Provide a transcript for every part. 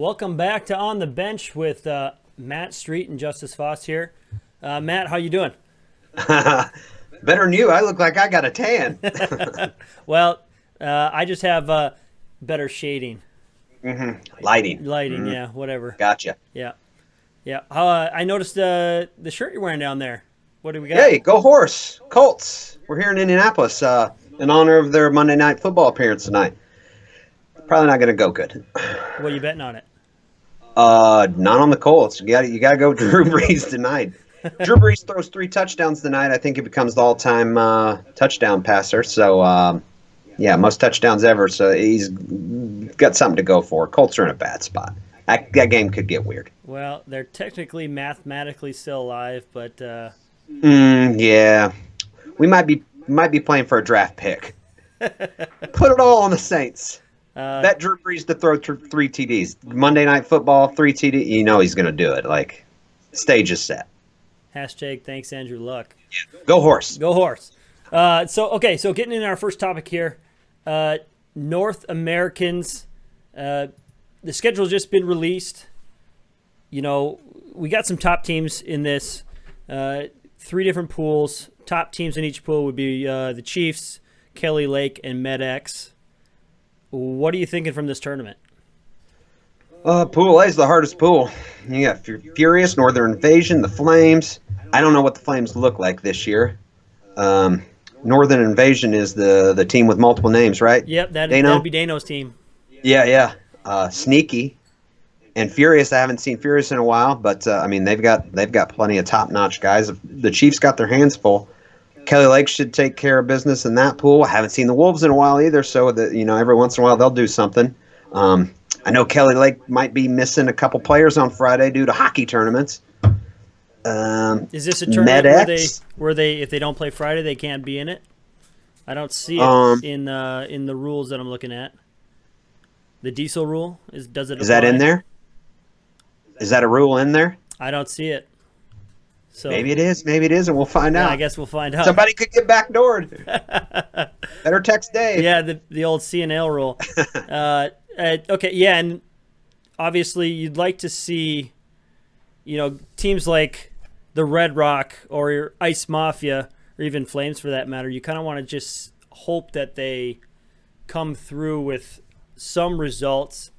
Welcome back to On the Bench with Matt Street and Justice Foss here. Matt, how you doing? Better than you. I look like I got a tan. Well, I just have better shading, Lighting. lighting. Yeah, whatever. Gotcha. Yeah, yeah. I noticed the shirt you're wearing down there. What do we got? Hey, go horse. Colts. We're here in Indianapolis in honor of their Monday Night Football appearance tonight. Probably not going to go good. What are you betting on it? Not on the Colts. You got to go Drew Brees tonight. Drew Brees throws 3 touchdowns tonight. I think he becomes the all-time touchdown passer. So, yeah, most touchdowns ever. So he's got something to go for. Colts are in a bad spot. That game could get weird. Well, they're technically mathematically still alive, but Yeah, we might be playing for a draft pick. Put it all on the Saints. Bet Drew Brees to throw 3 TDs. Monday Night Football, 3 TD. You know he's going to do it. Like, stage is set. hashtag thanks Andrew Luck. Go horse. Go horse. So getting in our first topic here, North Americans. The schedule's just been released. You know, we got some top teams in this. 3 different pools. Top teams in each pool would be the Chiefs, Kelly Lake, and MedX. What are you thinking from this tournament? Pool A is the hardest pool. You got Furious, Northern Invasion, the Flames. I don't know what the Flames look like this year. Northern Invasion is the team with multiple names, right? Yep, that'd be Dano's team. Yeah. Sneaky. And Furious, I haven't seen Furious in a while, but I mean they've got plenty of top-notch guys. The Chiefs got their hands full. Kelly Lake should take care of business in that pool. I haven't seen the Wolves in a while either, so that every once in a while they'll do something. I know Kelly Lake might be missing a couple players on Friday due to hockey tournaments. Is this a tournament where they if they don't play Friday they can't be in it? I don't see it in the rules that I'm looking at. The diesel rule does it apply? Is that in there? Is that a rule in there? I don't see it. So maybe it is, and we'll find out. I guess we'll find out. Somebody could get backdoored. Better text Dave. Yeah, the old CNL rule. Okay, yeah, and obviously you'd like to see, teams like the Red Rock or Ice Mafia or even Flames for that matter. You kind of want to just hope that they come through with some results.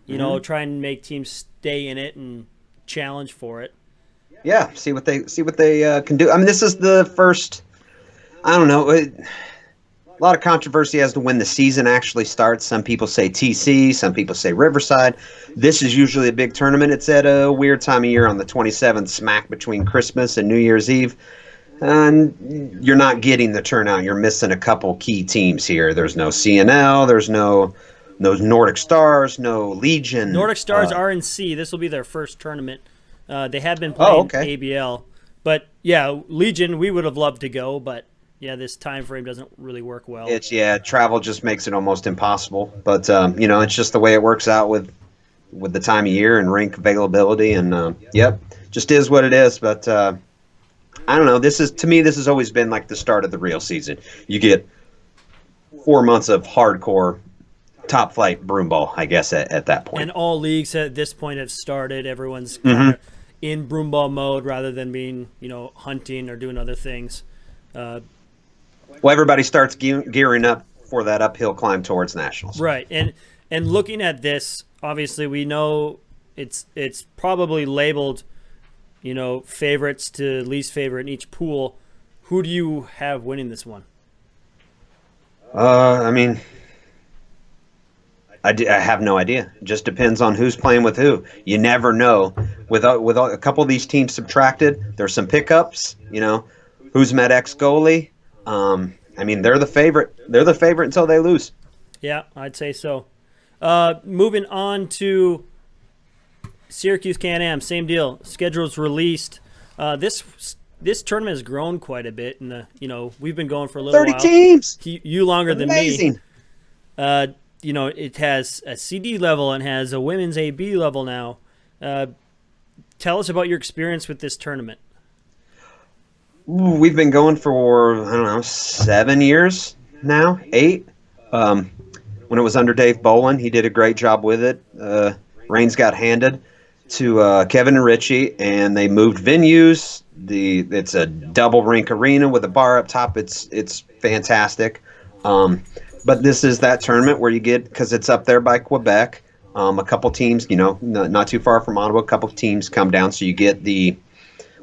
Try and make teams stay in it and challenge for it. Yeah, see what they can do. I mean, this is the first. I don't know. A lot of controversy as to when the season actually starts. Some people say TC, some people say Riverside. This is usually a big tournament. It's at a weird time of year on the 27th, smack between Christmas and New Year's Eve. And you're not getting the turnout. You're missing a couple key teams here. There's no CNL. There's no Nordic Stars, no Legion. Nordic Stars are in C. This will be their first tournament. They have been playing ABL. But, yeah, Legion, we would have loved to go, but, yeah, this time frame doesn't really work well. Travel just makes it almost impossible. But, it's just the way it works out with the time of year and rink availability. And, just is what it is. But, I don't know. To me, this has always been like the start of the real season. You get 4 months of hardcore top flight broomball, I guess, at that point. And all leagues at this point have started. Everyone's kind of in broomball mode rather than being, hunting or doing other things. Well, everybody starts gearing up for that uphill climb towards nationals. Right. And looking at this, obviously we know it's probably labeled, favorites to least favorite in each pool. Who do you have winning this one? I mean, I have no idea. It just depends on who's playing with who. You never know. With a couple of these teams subtracted, there's some pickups. Who's MedX goalie? I mean, they're the favorite. They're the favorite until they lose. Yeah, I'd say so. Moving on to Syracuse Can-AM, same deal. Schedule's released. This tournament has grown quite a bit, and we've been going for a little 30 while. teams. You longer than Amazing. me. It has a CD level and has a women's AB level now. Tell us about your experience with this tournament. We've been going for, I don't know, 7 years now, 8. When it was under Dave Bolin, he did a great job with it. reins got handed to Kevin and Richie, and they moved venues. It's a double rink arena with a bar up top. It's fantastic. But this is that tournament where you get, because it's up there by Quebec, a couple teams, not too far from Ottawa, a couple of teams come down, so you get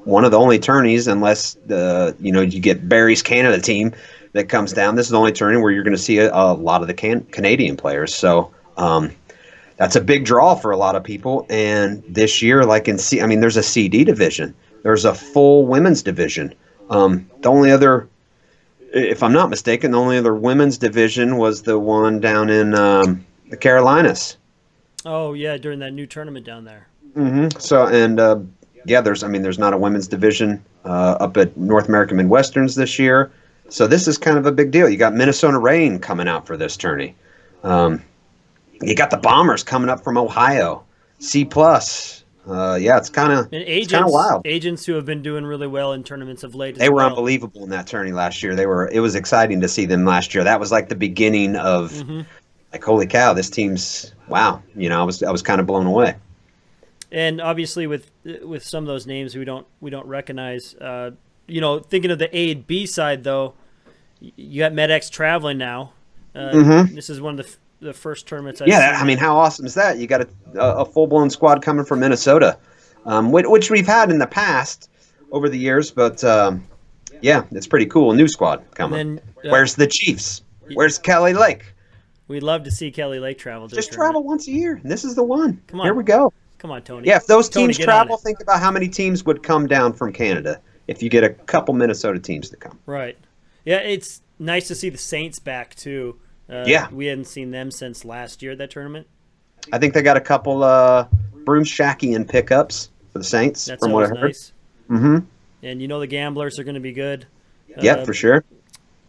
one of the only tourneys, unless you get Barry's Canada team that comes down. This is the only tourney where you're going to see a lot of the Canadian players. So that's a big draw for a lot of people. And this year, there's a CD division. There's a full women's division. The only other, if I'm not mistaken, the only other women's division was the one down in the Carolinas. Oh yeah, during that new tournament down there. Mm-hmm. So there's not a women's division up at North American Midwesterns this year. So this is kind of a big deal. You got Minnesota Reign coming out for this tourney. You got the Bombers coming up from Ohio. C+. It's kind of wild. Agents who have been doing really well in tournaments of late. They were unbelievable in that tourney last year. It was exciting to see them last year. That was like the beginning of like, holy cow, this team's wow. I was kind of blown away. And obviously with some of those names we don't recognize. Thinking of the A and B side though, you got MedX traveling now. This is one of the first tournaments. How awesome is that? You got a full-blown squad coming from Minnesota, which we've had in the past over the years, but it's pretty cool. A new squad coming. Then, where's the Chiefs? Where's Kelly Lake? We'd love to see Kelly Lake travel. Just travel once a year, and this is the one. Come on. Here we go. Come on, Tony. Yeah, if those teams travel, think about how many teams would come down from Canada if you get a couple Minnesota teams to come. Right. Yeah, it's nice to see the Saints back, too. We hadn't seen them since last year at that tournament. I think they got a couple Broomshackian pickups for the Saints. That's from what I heard. Nice. Mm-hmm. And the Gamblers are going to be good. Yeah, for sure.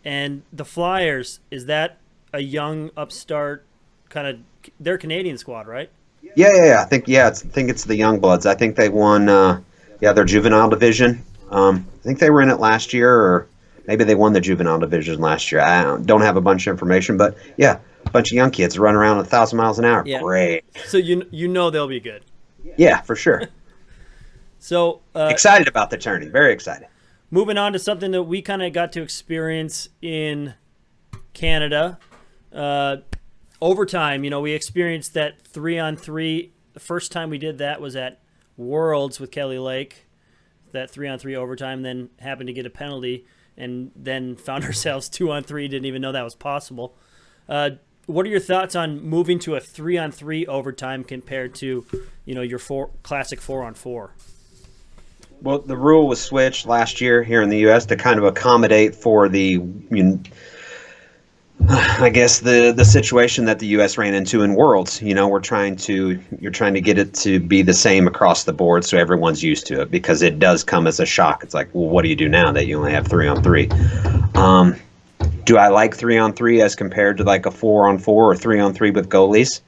And the Flyers, is that a young upstart kind of – they're a Canadian squad, right? Yeah. I think it's the Young Bloods. I think they won their juvenile division. I think they were in it last year, or maybe they won the juvenile division last year. I don't have a bunch of information, but yeah, a bunch of young kids run around 1,000 miles an hour. Yeah. Great. So they'll be good. Yeah, for sure. So excited about the tourney. Very excited. Moving on to something that we kind of got to experience in Canada. Overtime, we experienced that 3-on-3. The first time we did that was at Worlds with Kelly Lake. That 3-on-3 overtime, then happened to get a penalty, and then found ourselves 2-on-3. Didn't even know that was possible. What are your thoughts on moving to a 3-on-3 overtime compared to, your classic 4-on-4? Well, the rule was switched last year here in the U.S. to kind of accommodate for the, I guess the situation that the U.S. ran into in Worlds. You're trying to get it to be the same across the board, so everyone's used to it, because it does come as a shock. It's like, well, what do you do now that you only have 3-on-3? Do I like 3-on-3 as compared to like a 4-on-4 or 3-on-3 with goalies?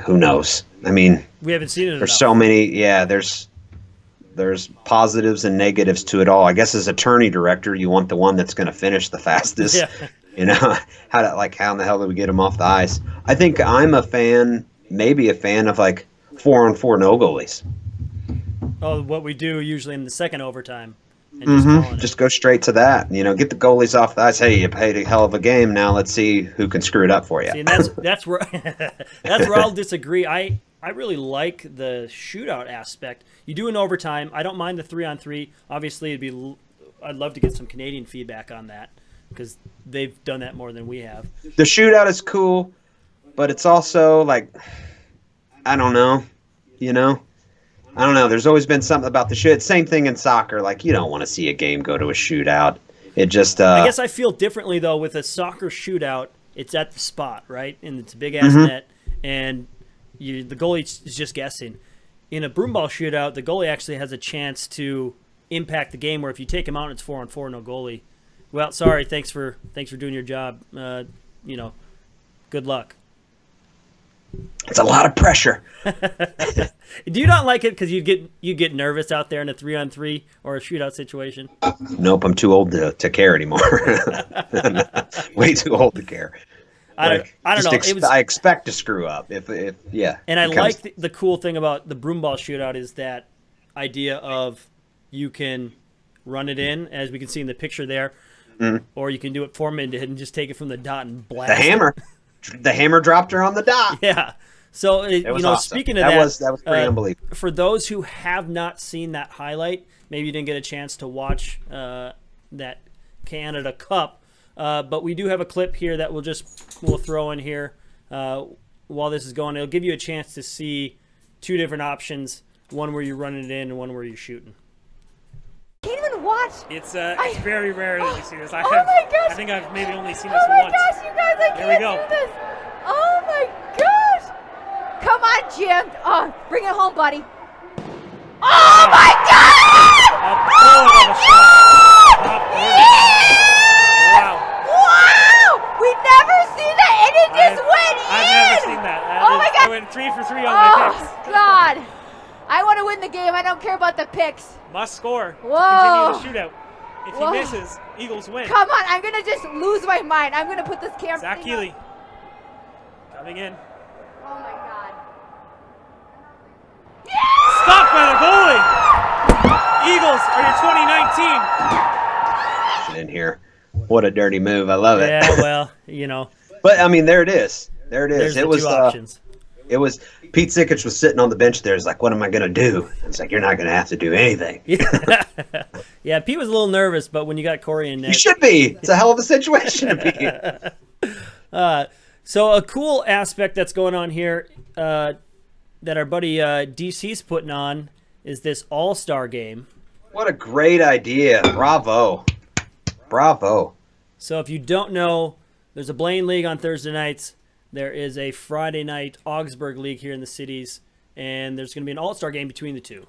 Who knows? I mean, we haven't seen it. There's so many. Yeah, there's positives and negatives to it all. I guess as a tourney director, you want the one that's going to finish the fastest. Yeah. How in the hell do we get them off the ice? I think I'm maybe a fan of like 4-on-4 no goalies. Oh, what we do usually in the second overtime. And just go straight to that. Get the goalies off the ice. Hey, you played a hell of a game. Now let's see who can screw it up for you. See, and that's where I'll disagree. I really like the shootout aspect. You do an overtime. I don't mind the 3-on-3. Obviously, I'd love to get some Canadian feedback on that, because they've done that more than we have. The shootout is cool, but it's also like, I don't know. I don't know. There's always been something about the shoot. Same thing in soccer. Like, you don't want to see a game go to a shootout. It just. I guess I feel differently though with a soccer shootout. It's at the spot, right, and it's a big ass net, and the goalie is just guessing. In a broomball shootout, the goalie actually has a chance to impact the game. Where if you take him out, and it's 4-on-4, no goalie. Well, sorry. Thanks for doing your job. Good luck. It's a lot of pressure. Do you not like it because you get nervous out there in a 3-on-3 or a shootout situation? Nope, I'm too old to care anymore. Way too old to care. I don't know. I expect to screw up if yeah. And I like the cool thing about the Broomball shootout is that idea of you can run it in, as we can see in the picture there, or you can do it 4-minute and just take it from the dot and blast. The hammer dropped her on the dot. Yeah. So awesome. Speaking of that was pretty unbelievable. For those who have not seen that highlight, maybe you didn't get a chance to watch that Canada Cup, but we do have a clip here that we'll throw in here while this is going. It'll give you a chance to see two different options: one where you're running it in and one where you're shooting. Can't even watch. It's very rare that we see this. My gosh! I think I've maybe only seen this once. Oh my gosh, you guys! I Here we can't go. do this. Oh my gosh! Come on, Jim. Oh, bring it home, buddy. Oh my God! A bullet of a shot. Top order. Wow. Wow! We never see that, and it just went in. I've never seen that. Oh my God! I went 3 for 3 on my picks. Oh God! I want to win the game. I don't care about the picks. Must score. Whoa. To continue the shootout. If Whoa. he misses, Eagles win. Come on! I'm gonna just lose my mind. I'm gonna put this camera. Zach Keeley coming in. Oh my God! Stopped by the goalie. Eagles are your 2019. In here, what a dirty move! I love it. Yeah, well, But I mean, there it is. There it is. There's It was two options. It was Pete Sikich was sitting on the bench there. He's like, "What am I gonna do?" It's like, "You're not gonna have to do anything." Yeah, Pete was a little nervous, but when you got Corey in net, You should be. It's a hell of a situation to be in. So a cool aspect that's going on here that our buddy DC's putting on is this All-Star game. What a great idea! Bravo. So if you don't know, there's a Blaine League on Thursday nights. There is a Friday night Augsburg League here in the cities, and there's going to be an all-star game between the two.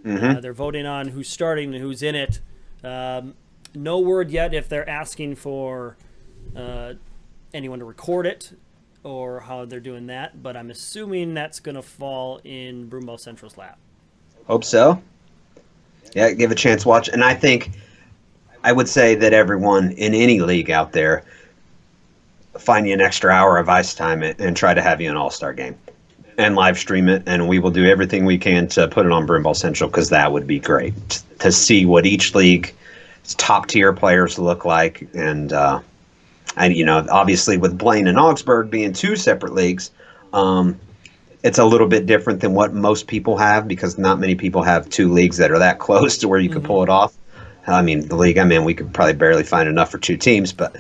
They're voting on who's starting and who's in it. No word yet if they're asking for anyone to record it or how they're doing that, but I'm assuming that's going to fall in Broomball Central's lap. Hope so. Yeah, give a chance to watch. And I would say that everyone in any league out there, find you an extra hour of ice time and try to have you an all-star game and live stream it, and we will do everything we can to put it on Broomball Central, because that would be great to see what each league's top-tier players look like. And obviously with Blaine and Augsburg being two separate leagues, it's a little bit different than what most people have, because not many people have two leagues that are that close to where you could pull it off. I mean, the league I'm in, we could probably barely find enough for two teams, but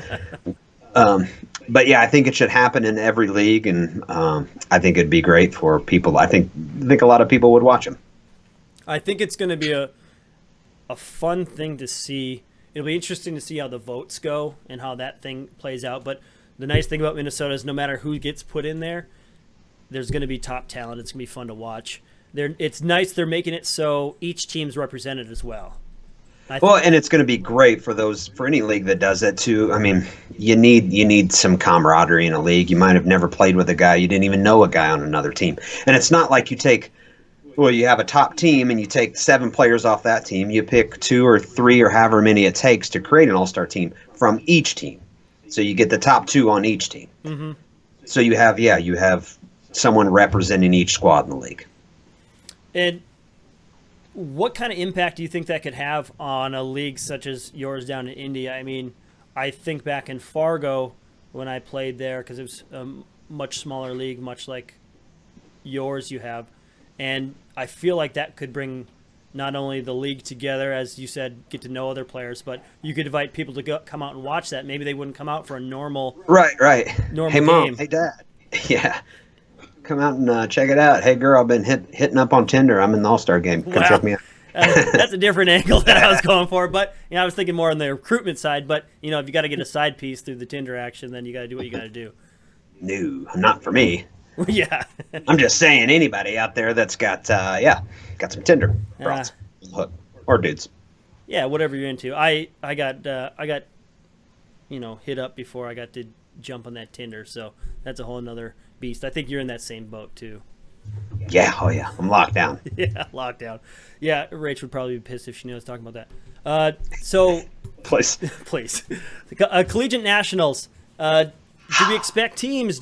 yeah, I think it should happen in every league, and I think it'd be great for people. I think a lot of people would watch them. I think it's going to be a fun thing to see. It'll be interesting to see how the votes go and how that thing plays out. But the nice thing about Minnesota is no matter who gets put in there, there's going to be top talent. It's going to be fun to watch. It's nice they're making it so each team's represented as well. And it's going to be great for any league that does that too. I mean, you need some camaraderie in a league. You might have never played with a guy, you didn't even know a guy on another team, and it's not like you have a top team and you take 7 players off that team. You pick 2 or 3 or however many it takes to create an all-star team from each team. So you get the top 2 on each team. Mm-hmm. So you have someone representing each squad in the league. And what kind of impact do you think that could have on a league such as yours down in Indy? I mean, I think back in Fargo when I played there, because it was a much smaller league, much like yours you have. And I feel like that could bring not only the league together, as you said, get to know other players, but you could invite people to come out and watch that. Maybe they wouldn't come out for a normal Hey, game. Mom. Hey, Dad. Yeah. Come out and check it out. Hey, girl, I've been hitting up on Tinder. I'm in the All-Star game. Come check me out. That's a different angle that I was going for, but I was thinking more on the recruitment side. But if you got to get a side piece through the Tinder action, then you got to do what you got to do. No, not for me. Yeah. I'm just saying, anybody out there that's got some Tinder broads, hook, or dudes. Yeah, whatever you're into. I got hit up before I got to jump on that Tinder, so that's a whole nother beast. I think you're in that same boat too. Yeah, oh yeah, I'm locked down. Yeah, locked down. Yeah, Rach would probably be pissed if she knew I was talking about that. So, Please. Collegiate Nationals. do we expect teams?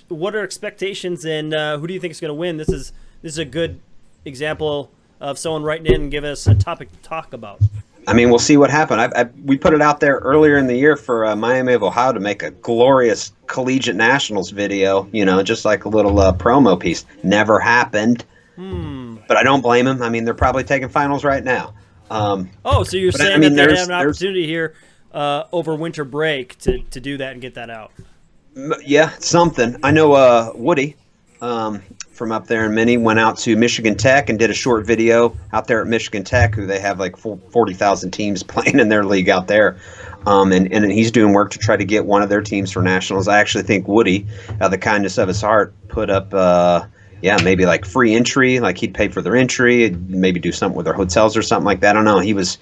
What are expectations, and who do you think is going to win? This is a good example of someone writing in and give us a topic to talk about. I mean, we'll see what happens. We put it out there earlier in the year for Miami of Ohio to make a glorious Collegiate Nationals video, just like a little promo piece. Never happened, but I don't blame them. I mean, they're probably taking finals right now. So you're saying that they have an opportunity here over winter break to do that and get that out? Yeah, something. I know Woody from up there in Minnie went out to Michigan Tech and did a short video out there at Michigan Tech, who they have like 40,000 teams playing in their league out there. And he's doing work to try to get one of their teams for nationals. I actually think Woody, out of the kindness of his heart, put up, maybe like free entry, like he'd pay for their entry, maybe do something with their hotels or something like that. I don't know. He was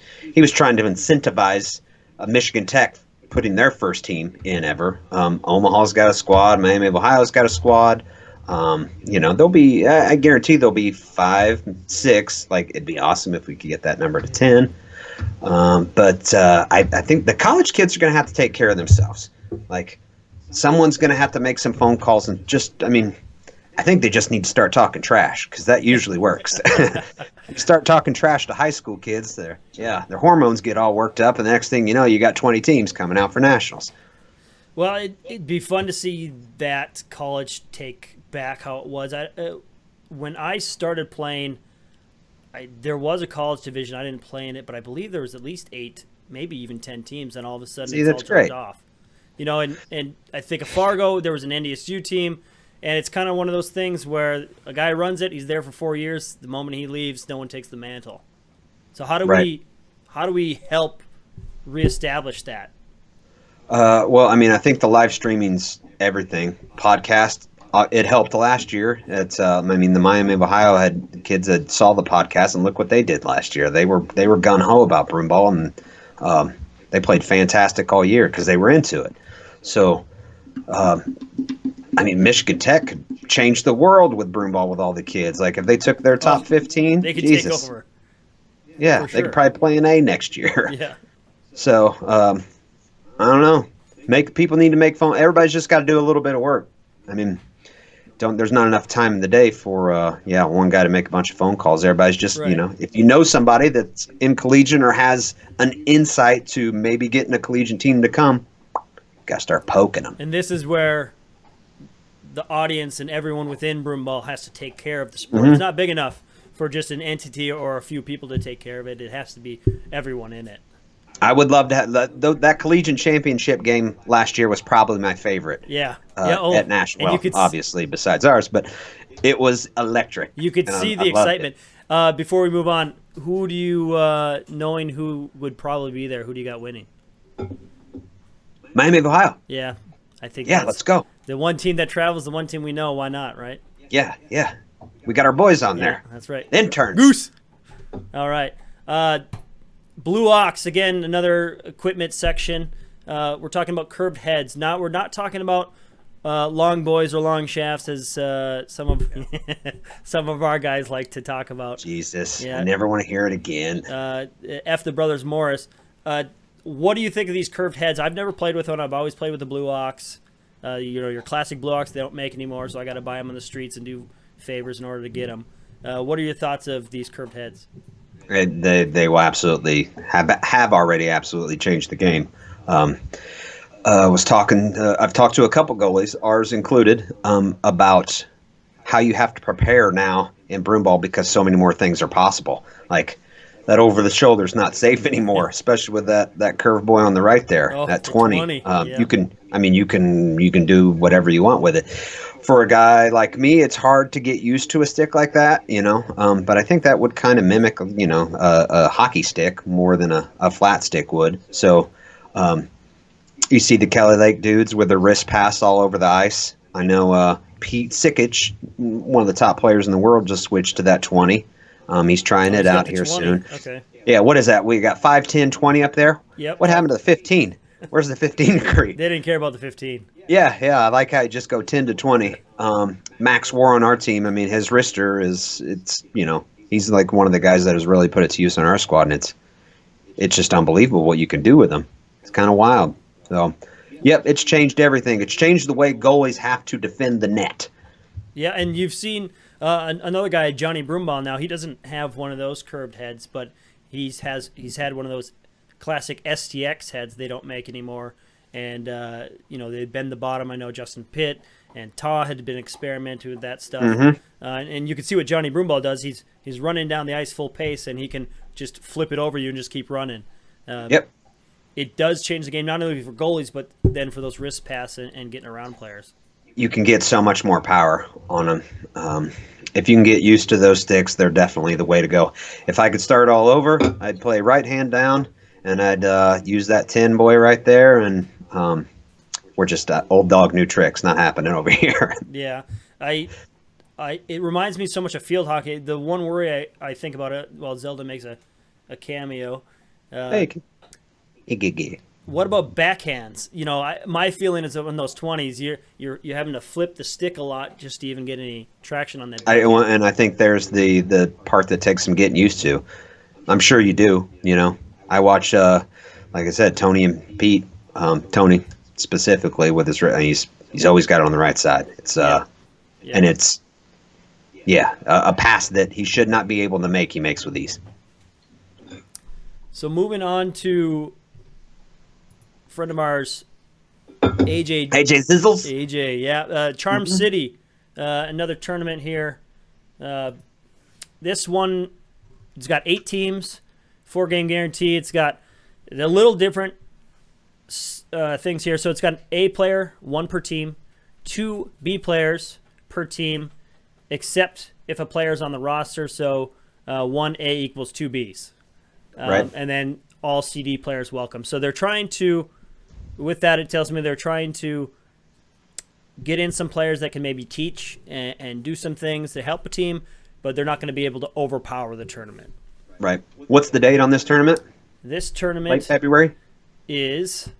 trying to incentivize Michigan Tech putting their first team in ever. Omaha's got a squad. Miami of Ohio's got a squad. There'll be, I guarantee there'll be 5, 6. Like, it'd be awesome if we could get that number to 10. But I think the college kids are going to have to take care of themselves. Like, someone's going to have to make some phone calls and I think they just need to start talking trash, because that usually works. Start talking trash to high school kids. Their hormones get all worked up, and the next thing you know, you got 20 teams coming out for nationals. Well, it'd be fun to see that college take back how it was. When I started playing, there was a college division. I didn't play in it, but I believe there was at least 8, maybe even 10 teams, and all of a sudden it's all dropped off. And I think of Fargo, there was an NDSU team, and it's kind of one of those things where a guy runs it, he's there for 4 years. The moment he leaves, no one takes the mantle. So how do we help reestablish that? Well, I mean, I think the live streaming's everything. Podcast, it helped last year. The Miami of Ohio had kids that saw the podcast, and look what they did last year. They were gun ho about Broomball, and they played fantastic all year because they were into it. So, Michigan Tech could change the world with Broomball with all the kids. Like, if they took their top 15, they could Jesus. Take over. Yeah, they could probably play an A next year. Yeah. So, I don't know. People need to make phone. Everybody's just got to do a little bit of work. I mean, there's not enough time in the day for one guy to make a bunch of phone calls. Everybody's just if you know somebody that's in collegiate or has an insight to maybe getting a collegiate team to come, got to start poking them. And this is where the audience and everyone within Broomball has to take care of the sport. Mm-hmm. It's not big enough for just an entity or a few people to take care of it. It has to be everyone in it. I would love to have that collegiate championship game last year was probably my favorite. Yeah. At Nashville, obviously besides ours, but it was electric. You could see the excitement. Before we move on, who do you, knowing who would probably be there, who do you got winning? Miami of Ohio. Yeah, I think. Yeah, let's go. The one team that travels, the one team we know. Why not, right? Yeah. We got our boys on there. That's right. Interns. Goose. All right. Blue Ox, again, another equipment section. We're talking about curved heads. Now, we're not talking about long boys or long shafts, as some of our guys like to talk about. Jesus, I never want to hear it again. F the Brothers Morris. What do you think of these curved heads? I've never played with one. I've always played with the Blue Ox. Your classic Blue Ox, they don't make anymore, so I got to buy them on the streets and do favors in order to get them. What are your thoughts of these curved heads? They will absolutely have already absolutely changed the game. I've talked to a couple goalies, ours included, about how you have to prepare now in Broomball because so many more things are possible. Like that over the shoulder is not safe anymore, especially with that curve boy on the right there, that 20. You can do whatever you want with it. For a guy like me, it's hard to get used to a stick like that, but I think that would kind of mimic, a hockey stick more than a flat stick would. So you see the Kelly Lake dudes with their wrist pass all over the ice. I know Pete Sikich, one of the top players in the world, just switched to that 20. He's trying it out here 20. soon. Okay. Yeah, what is that? We got 5, 10, 20 up there? Yep. What happened to the 15? Where's the 15 degree? They didn't care about the 15. Yeah, I like how you just go 10 to 20. Max War on our team, his wrister he's like one of the guys that has really put it to use on our squad, and it's just unbelievable what you can do with him. It's kind of wild. So, Yep, it's changed everything. It's changed the way goalies have to defend the net. Yeah, and you've seen another guy, Johnny Broomball. Now he doesn't have one of those curved heads, but he's had one of those classic STX heads they don't make anymore. And they bend the bottom. I know Justin Pitt and Taw had been experimenting with that stuff. And you can see what Johnny Broomball does. He's running down the ice full pace, and he can just flip it over you and just keep running. Yep. It does change the game, not only for goalies, but then for those wrist pass and getting around players. You can get so much more power on them. If you can get used to those sticks, they're definitely the way to go. If I could start all over, I'd play right hand down, and I'd use that 10 boy right there, and we're just old dog, new tricks, not happening over here. Yeah. It reminds me so much of field hockey. The one worry I think about it, well, Zelda makes a cameo. Hey. What about backhands? My feeling is that in those 20s, you're having to flip the stick a lot just to even get any traction on that. And I think there's the part that takes some getting used to. I'm sure you do. I watch, like I said, Tony and Pete. Tony specifically with his, he's always got it on the right side. It's and it's a pass that he should not be able to make. He makes with ease. So moving on to friend of ours, AJ Zizzles. AJ, yeah. Charm City, another tournament here. This one, it's got 8 teams, 4-game guarantee. It's got a little different things here. So it's got an A player, 1 per team, 2 B players per team, except if a player's on the roster. So 1 A equals 2 Bs. Right. And then all CD players welcome. So they're trying to, with that, it tells me they're trying to get in some players that can maybe teach and do some things to help a team, but they're not going to be able to overpower the tournament. Right. What's the date on this tournament? This tournament Late February? Is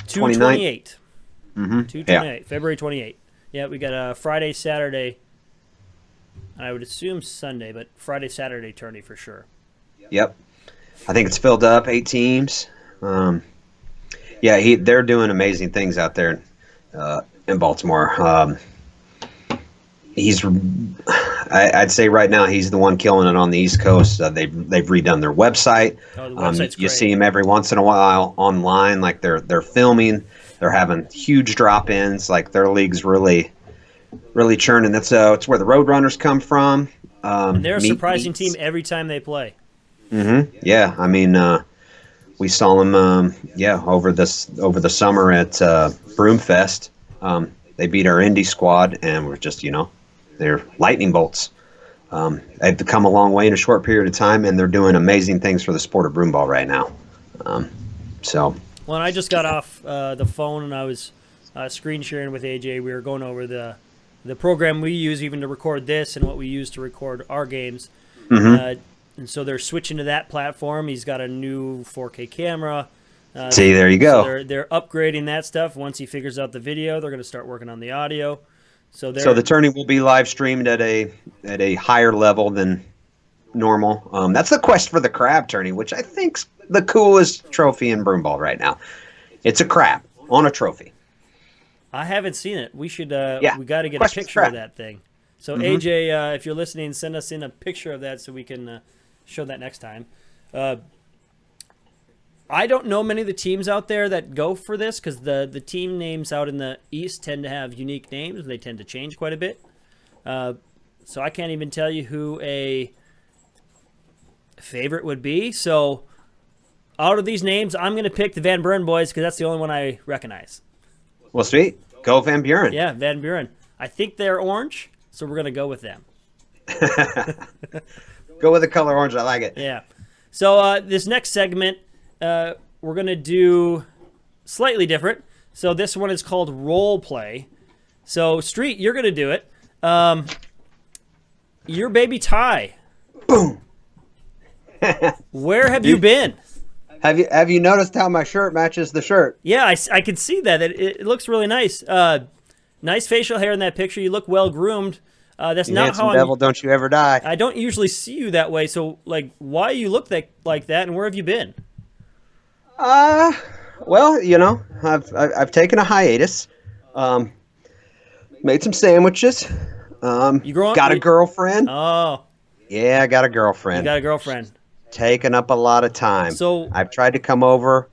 2/28. 2/28, February 28. Yeah, we got a Friday, Saturday, and I would assume Sunday, but Friday, Saturday tourney for sure. Yep. I think it's filled up, 8 teams. They're doing amazing things out there in Baltimore. I'd say right now he's the one killing it on the East Coast. They've redone their website. Oh, the website's you great. see him every once in a while online, like they're filming. They're having huge drop-ins. Like their league's really churning. That's it's where the Roadrunners come from. And they're a surprising team every time they play. Yeah, I mean, we saw them. Over the summer at Broomfest. They beat our indie squad, and we're just they're lightning bolts. They've come a long way in a short period of time, and they're doing amazing things for the sport of broomball right now. Well, I just got off the phone, and I was screen sharing with AJ. We were going over the program we use even to record this and what we use to record our games. And so they're switching to that platform. He's got a new 4K camera. See, there you go. So they're upgrading that stuff. Once he figures out the video, they're going to start working on the audio. So the tourney will be live streamed at a higher level than normal. That's the Quest for the Crab tourney, which I think's the coolest trophy in broomball right now. It's a crab on a trophy. I haven't seen it. We should. We got to get Quest a picture of that thing. So AJ, if you're listening, send us in a picture of that so we can show that next time. I don't know many of the teams out there that go for this because the team names out in the East tend to have unique names. They tend to change quite a bit. So I can't even tell you who a favorite would be. So out of these names, I'm going to pick the Van Buren boys because that's the only one I recognize. Well, sweet. Go Van Buren. Yeah, Van Buren. I think they're orange, so we're going to go with them. Go with the color orange. I like it. Yeah. So this next segment, we're going to do slightly different. So this one is called Role Play. So, Street, you're going to do it. Your baby Ty. Boom. Where have you been? Have you noticed how my shirt matches the shirt? Yeah, I can see that. It looks really nice. Nice facial hair in that picture. You look well groomed. That's not how devil, don't you ever die. I don't usually see you that way. So, like, why you look like that, and where have you been? Well, I've taken a hiatus. Made some sandwiches. Got a girlfriend. Oh, Yeah, I got a girlfriend. you got a girlfriend. Taking up a lot of time. So- I've tried to come over.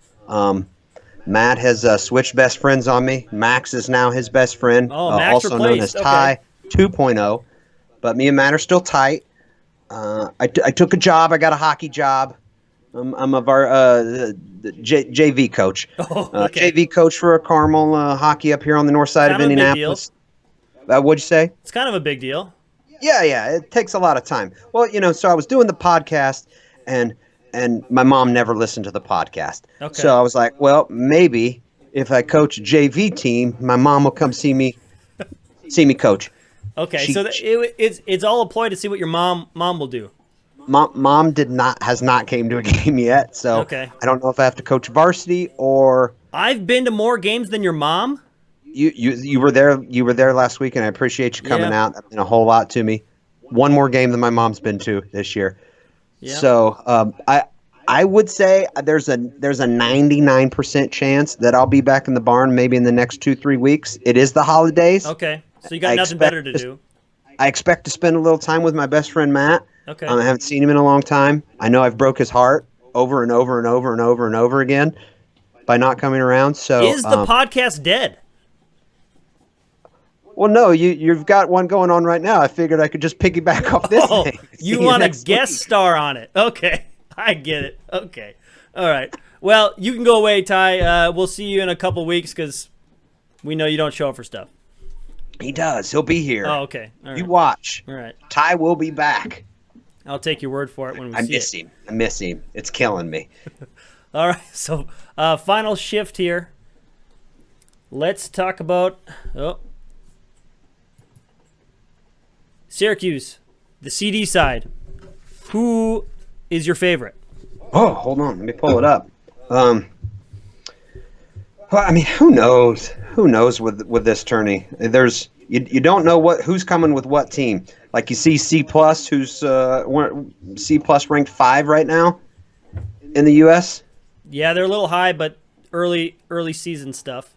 Matt has switched best friends on me. Max is now his best friend, Oh, Max also known replaced. as Ty 2.0. But me and Matt are still tight. I took a job. I got a hockey job. I'm of our the JV coach. Oh, okay. JV coach for a Carmel hockey up here on the north side Kind of of a big Indianapolis. What'd you say? It's kind of a big deal. Yeah, it takes a lot of time. Well, so I was doing the podcast, and my mom never listened to the podcast. Okay. So I was like, well, maybe if I coach a JV team, my mom will come see me coach. Okay, She- so it's all a ploy to see what your mom will do. Mom has not came to a game yet, so Okay. I don't know if I have to coach varsity or I've been to more games than your mom. you were there. You were there last week, and I appreciate you coming Yeah. out. That meant a whole lot to me. One more game than my mom's been to this year. Yeah. So I would say there's a 99% chance that I'll be back in the barn maybe in the next 2-3 weeks. It is the holidays. Okay, so you got I nothing expect better to this- do. I expect to spend a little time with my best friend Matt. Okay. I haven't seen him in a long time. I know I've broke his heart over and over and over and over and over again by not coming around. So Is the podcast dead? well, no, you've got one going on right now. I figured I could just piggyback off this Oh, thing. you See want a next guest week. star on it? Okay, I get it. Okay, all right. Well, you can go away, Ty. We'll see you in a couple weeks because we know you don't show up for stuff. He does. He'll be here. Oh, okay. All right. You watch. All right. Ty will be back. I'll take your word for it when we I see miss it. him. I miss him. It's killing me. All right. So, final shift here. Let's talk about Syracuse, the CD side. Who is your favorite? Oh, hold on. Let me pull it up. Well, I mean, who knows? Who knows with this tourney? There's you don't know who's coming with what team. Like you see C plus, who's C plus ranked 5 right now in the U.S. Yeah, they're a little high, but early season stuff.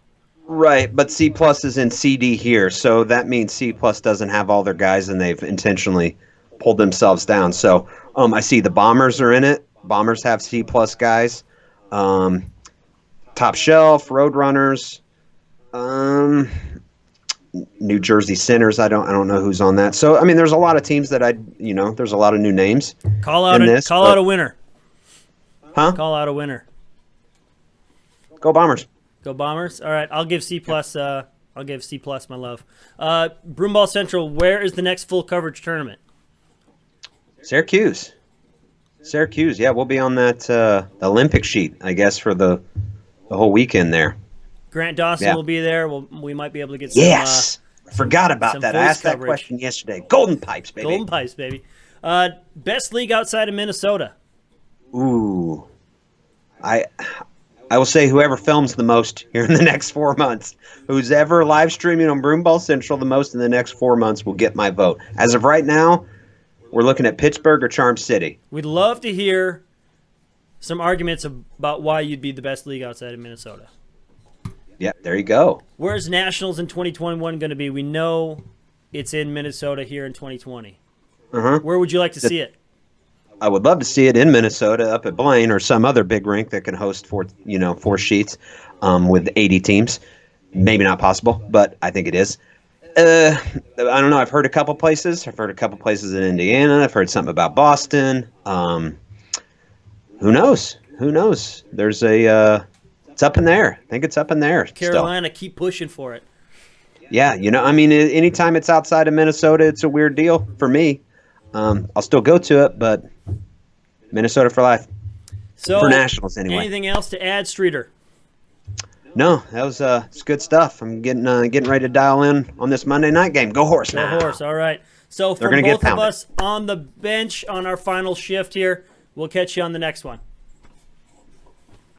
Right, but C plus is in CD here, so that means C plus doesn't have all their guys, and they've intentionally pulled themselves down. So I see the Bombers are in it. Bombers have C plus guys. Top Shelf, Roadrunners, New Jersey Sinners. I don't know who's on that. So I mean, there's a lot of teams that there's a lot of new names. Call out but- a winner. Huh? Call out a winner. Go Bombers. Go Bombers. All right, I'll give C plus. I'll give C plus my love. Broomball Central. Where is the next full coverage tournament? Syracuse. Yeah, we'll be on that Olympic sheet, I guess, for the whole weekend there. Grant Dawson Yeah. will be there. We might be able to get some. Yes. Forgot about some that. I voice asked that coverage. question yesterday. Golden Pipes, baby. Golden Pipes, baby. Best league outside of Minnesota. Ooh. I will say whoever films the most here in the next 4 months, who's ever live streaming on Broomball Central the most in the next 4 months will get my vote. As of right now, we're looking at Pittsburgh or Charm City. We'd love to hear some arguments about why you'd be the best league outside of Minnesota. Yeah, there you go. Where's Nationals in 2021 going to be? We know it's in Minnesota here in 2020. Uh-huh. Where would you like to see it? I would love to see it in Minnesota up at Blaine or some other big rink that can host 4 sheets with 80 teams. Maybe not possible, but I think it is. I don't know. I've heard a couple places. I've heard a couple places in Indiana. I've heard something about Boston. Who knows? There's it's up in there. I think it's up in there. Carolina, keep pushing for it. Yeah, I mean, anytime it's outside of Minnesota, it's a weird deal for me. I'll still go to it, but Minnesota for life. So, For Nationals, anyway. Anything else to add, Streeter? No, that was it's good stuff. I'm getting ready to dial in on this Monday night game. Go Horse Go now. Horse. All right. So They're from gonna get both of pounded. us on the bench on our final shift here, we'll catch you on the next one.